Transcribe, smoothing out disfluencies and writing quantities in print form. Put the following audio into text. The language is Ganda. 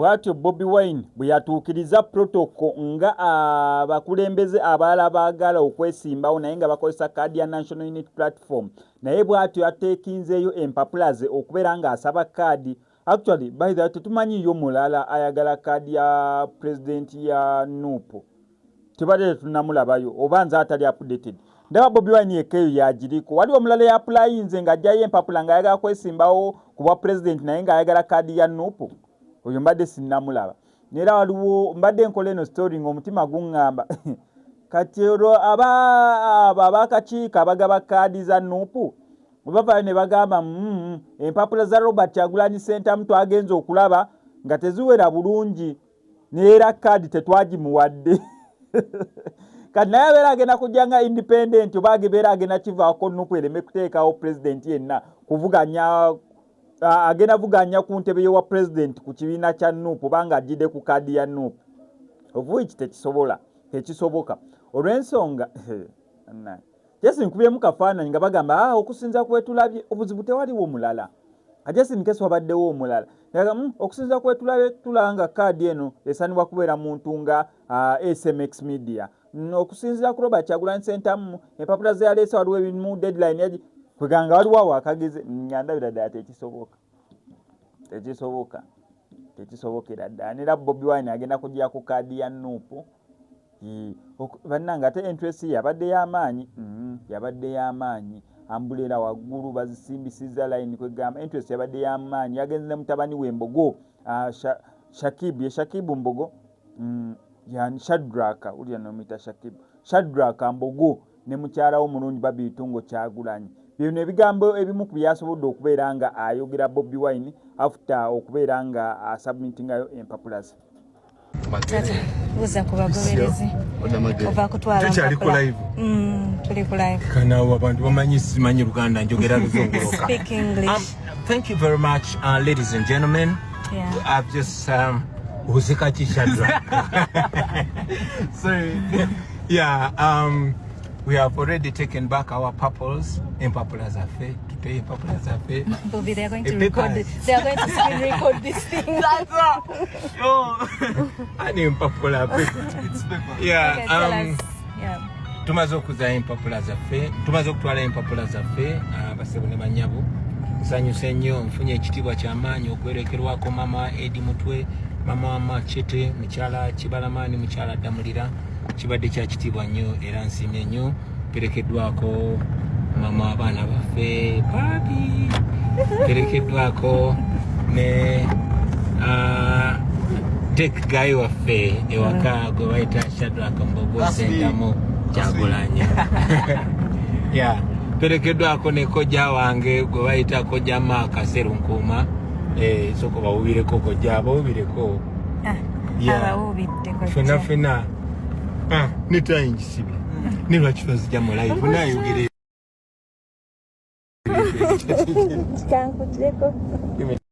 bwatyo Bobi Wine bwe yatuukiriza protocol nga abakulembeze abalala baagala okwesimbawo naye nga bakozesa kaadi ya National Unity Platform, naye bwatyo yateekinzeeyo empapula ze okubeera ng'asaba kaadi. Actually by the way tetumanyiyo mulala ayagala kaadi ya president ya NUP, tebadde tunamulabayo oba nze atali updated. Ndaba Bobi Wine yekeyo yagiriko, waliwo omulala yapulayinze ng'ajjayo empapula ng'ayagala kwesimbawo ku bwa president naye ng'ayagala kaadi ya NUP. Oyo mbadde sinnamulaba. Nera waliwo mbadde nkola eno story ng'omutima guŋŋamba kati olwo abakakiiko abagaba kaadi za NUP bwe bavaayo ne bagamba empapula za Robert Kyagulanyi Ssentamu twagenze okulaba nga teziwera bulungi neera kaadi tetwagimuwadde. Kati naye abeera agenda kujja nga independent oba agebeera agenda kivaako NUP ereme kuteekawo president yenna kuvuganya agenda vuganya ku ntebe y'owa president ku kibiina kya NUP obanga ajjidde ku kaadi ya NUP. Ovuiki tekisoboka olw'ensonga Jesse nkubyemu kafaananyi nga bagamba okusinza kwetulabye obuzibu tewaliwo mulala. Jesse nkesi wabaddewo omulala okusinza kwetulabye tulanga kaadi eno esanibwa kubeera muntu nga SMX Media. Okusinzira ku Robert Kyagulanyi Ssentamu empapula ze yaleese waliwo ebimu deadline kweganga waliwo awo akageze nyandabira ddala tekisobokera ddala. Nera Bobi Wine agenda kujja ku kaadi ya NUP. Bannanga ate interest yabadde y'amaanyi ambulera waggulu bazisimbisiza line kwegamba interest yabadde y'amaanyi. Yagenze ne mutabani w'Embogo Shakibu Mbogo yani Shadraka uli anomita Shadraka Mbogo ne mukyala omulungi Babitungo Kyagulanyi. Bino ebigambo ebimu ku byasobodde okubeera nga ayogera Bobi Wine after okubeera nga submittingayo empapula ze. Tata, uza kubagoberezi. Ova kutwala mpapula. Tuli ku live. Kana abantu bamanyi simanyi Luganda njogera luzongoloka. Speak English. Thank you very much, ladies and gentlemen. Yeah. I've just Uzikachi Shadrach. Sorry. Yeah, we have already taken back our purples and papulas affair. Today papulas affair. Bobby, they are going to record this. They are going to screen record this thing. That's all. I need papula paper. Yeah. Okay, tell us. Yeah. Tumaze okuza empapula zaffe, tumaze okutwala empapula zaffe, basebo ne banyabu. Nsanyuse nnyo nfunye ekitibwa ky'amaanyi okwerekerwako mama Edi Mutwe, mama Machete, mukyala Kibalamani, mukyala Damulira. Kibadde kya kitibwa nnyo era nsiimye nnyo. Perekeddwako mama abaana baffe papi, perekeddwako ne tek guy waffe ewaka gwe bayita Shadrack Mbogo Ssentamu Kyagulanyi. Yeah, perekeddwako ne kojja wange gwe bayita kojja Maka Serunkuuma. Soko bawubireko kojja bawubireko. Fena nitayingisibye nilwaki jamo live nayogere Kankutireko.